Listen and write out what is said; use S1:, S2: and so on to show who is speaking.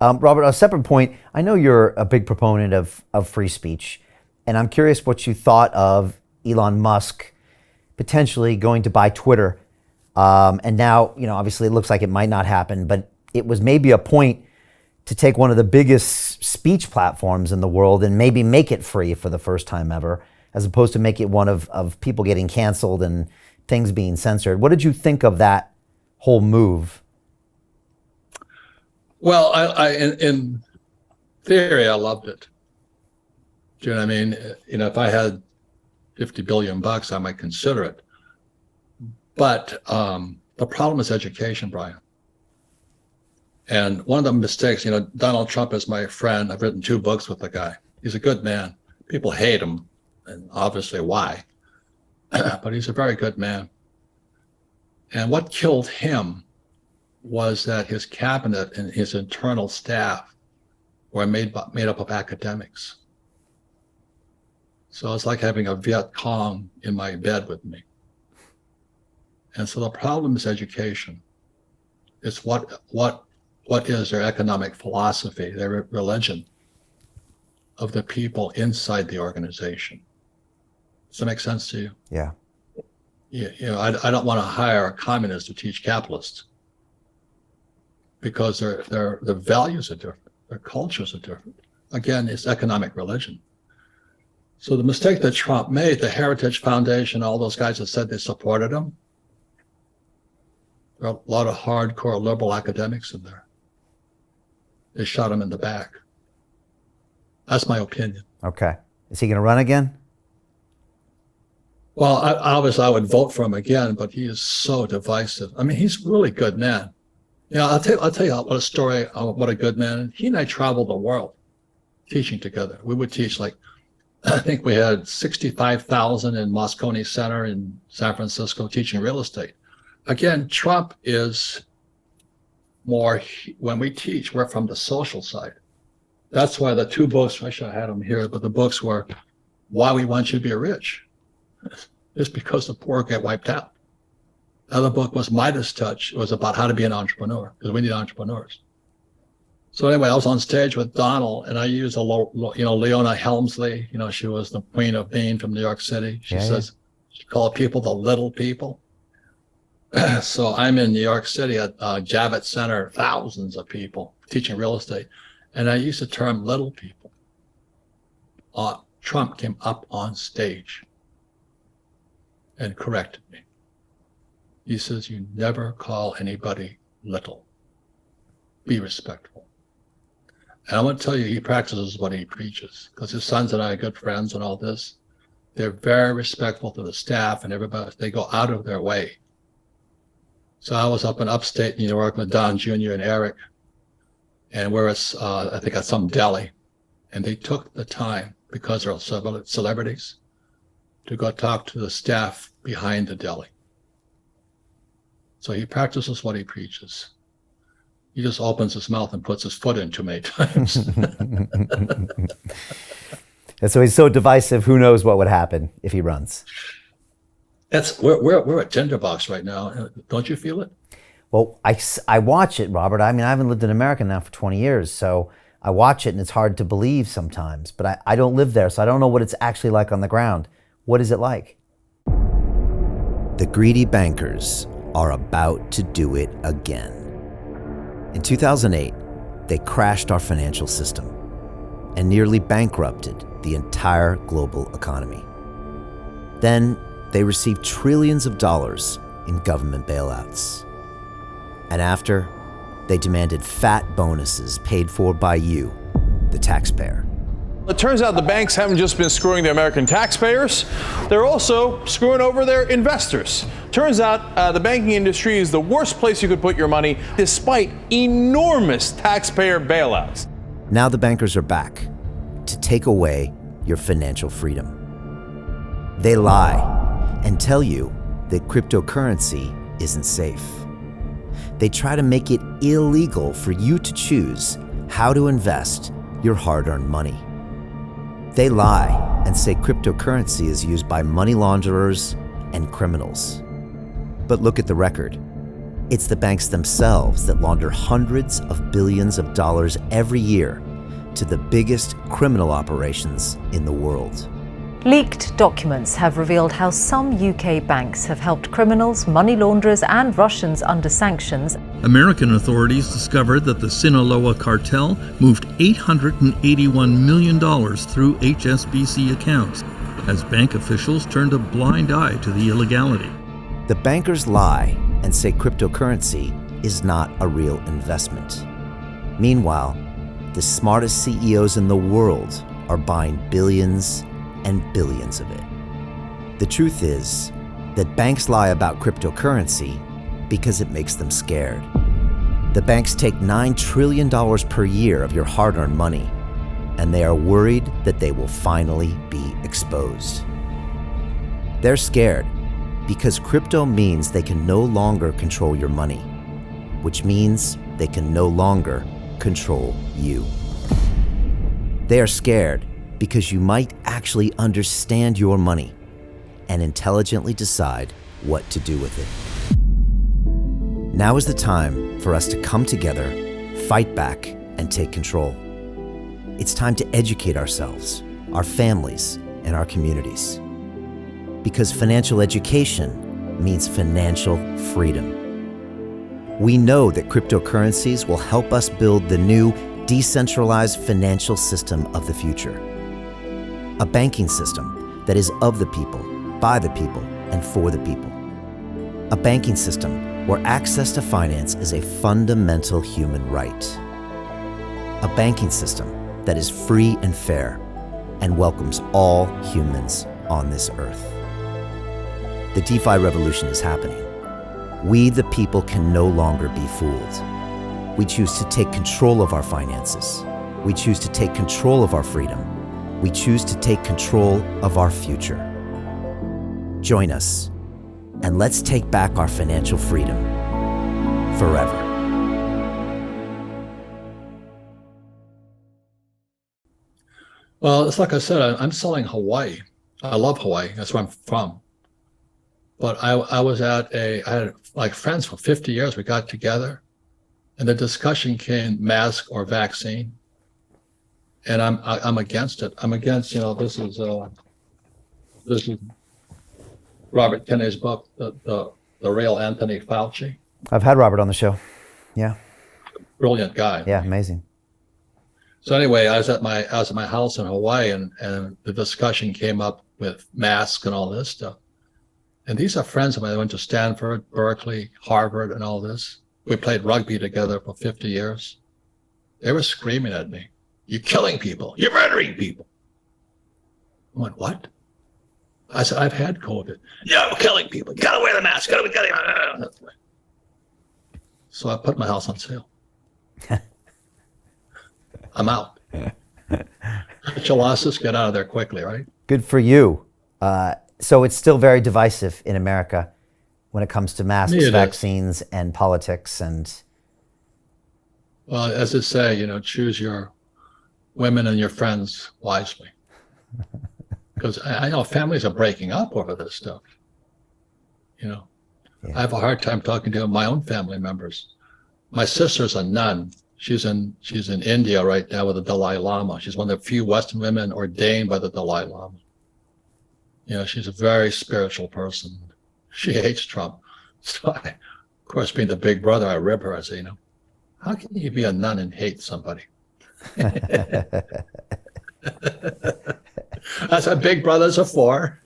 S1: Robert, a separate point, I know you're a big proponent of free speech, and I'm curious what you thought of Elon Musk potentially going to buy Twitter. And now, obviously it looks like it might not happen, but it was maybe a point to take one of the biggest speech platforms in the world and maybe make it free for the first time ever, as opposed to make it one of people getting canceled and things being censored. What did you think of that whole move?
S2: Well, in theory, I loved it. Do you know what I mean? If I had 50 billion bucks, I might consider it. But the problem is education, Brian. And one of the mistakes, Donald Trump is my friend. I've written 2 books with the guy. He's a good man. People hate him, and obviously why. But he's a very good man. And what killed him was that his cabinet and his internal staff were made up of academics. So it's like having a Viet Cong in my bed with me. And so the problem is education. It's what is their economic philosophy, their religion of the people inside the organization. Does that make sense to you?
S1: Yeah.
S2: I don't want to hire a communist to teach capitalists, because their values are different, their cultures are different. Again, it's economic religion. So the mistake that Trump made, the Heritage Foundation, all those guys that said they supported him, there are a lot of hardcore liberal academics in there. They shot him in the back. That's my opinion.
S1: Okay. Is he going to run again?
S2: Well, obviously I would vote for him again, but he is so divisive. I mean, he's a really good man. I'll tell you what a story, what a good man. He and I traveled the world teaching together. We would teach, like, I think we had 65,000 in Moscone Center in San Francisco teaching real estate. Again, Trump is more, when we teach, we're from the social side. That's why the 2 books, I should have had them here, but the books were Why We Want You to Be Rich. It's because the poor get wiped out. The other book was Midas Touch. It was about how to be an entrepreneur, because we need entrepreneurs. So anyway, I was on stage with Donald, and I used Leona Helmsley. She was the Queen of Bean from New York City. She called people the little people. So I'm in New York City at Javits Center, thousands of people teaching real estate. And I used the term little people. Trump came up on stage and corrected me. He says, you never call anybody little. Be respectful. And I want to tell you, he practices what he preaches, because his sons and I are good friends and all this. They're very respectful to the staff and everybody. They go out of their way. So I was up in upstate New York with Don Jr. and Eric, and we're at, I think, at some deli, and they took the time, because they're celebrities, to go talk to the staff behind the deli. So he practices what he preaches. He just opens his mouth and puts his foot in too many times.
S1: And so he's so divisive, who knows what would happen if he runs.
S2: We're a tinderbox right now. Don't you feel it?
S1: Well, I watch it, Robert. I mean, I haven't lived in America now for 20 years, so I watch it and it's hard to believe sometimes. But I don't live there, so I don't know what it's actually like on the ground. What is it like? The greedy bankers are about to do it again. In 2008, they crashed our financial system and nearly bankrupted the entire global economy. Then they received trillions of dollars in government bailouts. And after, they demanded fat bonuses paid for by you, the taxpayer.
S3: It turns out the banks haven't just been screwing the American taxpayers, they're also screwing over their investors. Turns out the banking industry is the worst place you could put your money, despite enormous taxpayer bailouts.
S1: Now the bankers are back to take away your financial freedom. They lie and tell you that cryptocurrency isn't safe. They try to make it illegal for you to choose how to invest your hard-earned money. They lie and say cryptocurrency is used by money launderers and criminals. But look at the record. It's the banks themselves that launder hundreds of billions of dollars every year to the biggest criminal operations in the world.
S4: Leaked documents have revealed how some UK banks have helped criminals, money launderers and Russians under sanctions.
S5: American authorities discovered that the Sinaloa cartel moved $881 million through HSBC accounts as bank officials turned a blind eye to the illegality.
S1: The bankers lie and say cryptocurrency is not a real investment. Meanwhile, the smartest CEOs in the world are buying billions and billions of it. The truth is that banks lie about cryptocurrency because it makes them scared. The banks take $9 trillion per year of your hard-earned money, and they are worried that they will finally be exposed. They're scared because crypto means they can no longer control your money, which means they can no longer control you. They are scared because you might actually understand your money and intelligently decide what to do with it. Now is the time for us to come together, fight back, and take control. It's time to educate ourselves, our families, and our communities. Because financial education means financial freedom. We know that cryptocurrencies will help us build the new decentralized financial system of the future. A banking system that is of the people, by the people, and for the people. A banking system where access to finance is a fundamental human right. A banking system that is free and fair and welcomes all humans on this earth. The DeFi revolution is happening. We, the people, can no longer be fooled. We choose to take control of our finances. We choose to take control of our freedom. We choose to take control of our future. Join us, and let's take back our financial freedom forever.
S2: Well, it's like I said, I'm selling Hawaii. I love Hawaii. That's where I'm from. But I had like friends for 50 years. We got together, and the discussion came mask or vaccine. And I'm against it. I'm against, this is Robert Kennedy's book, the real Anthony Fauci.
S1: I've had Robert on the show. Yeah.
S2: Brilliant guy.
S1: Yeah, amazing.
S2: So anyway, I was at my house in Hawaii, and the discussion came up with masks and all this stuff. And these are friends of mine. They went to Stanford, Berkeley, Harvard, and all this. We played rugby together for 50 years. They were screaming at me. You're killing people. You're murdering people. I went, what? I said, I've had COVID. Yeah, we're killing people. You gotta wear the mask. So I put my house on sale. I'm out. Cut your losses, get out of there quickly, right?
S1: Good for you. So it's still very divisive in America when it comes to masks, vaccines, and politics. And
S2: well, as they say, choose your women and your friends wisely. Because I know families are breaking up over this stuff. Yeah. I have a hard time talking to my own family members. My sister's a nun. She's in India right now with the Dalai Lama. She's one of the few Western women ordained by the Dalai Lama. She's a very spiritual person. She hates Trump. So of course, being the big brother, I rib her. I say, how can you be a nun and hate somebody? That's what big brothers are for.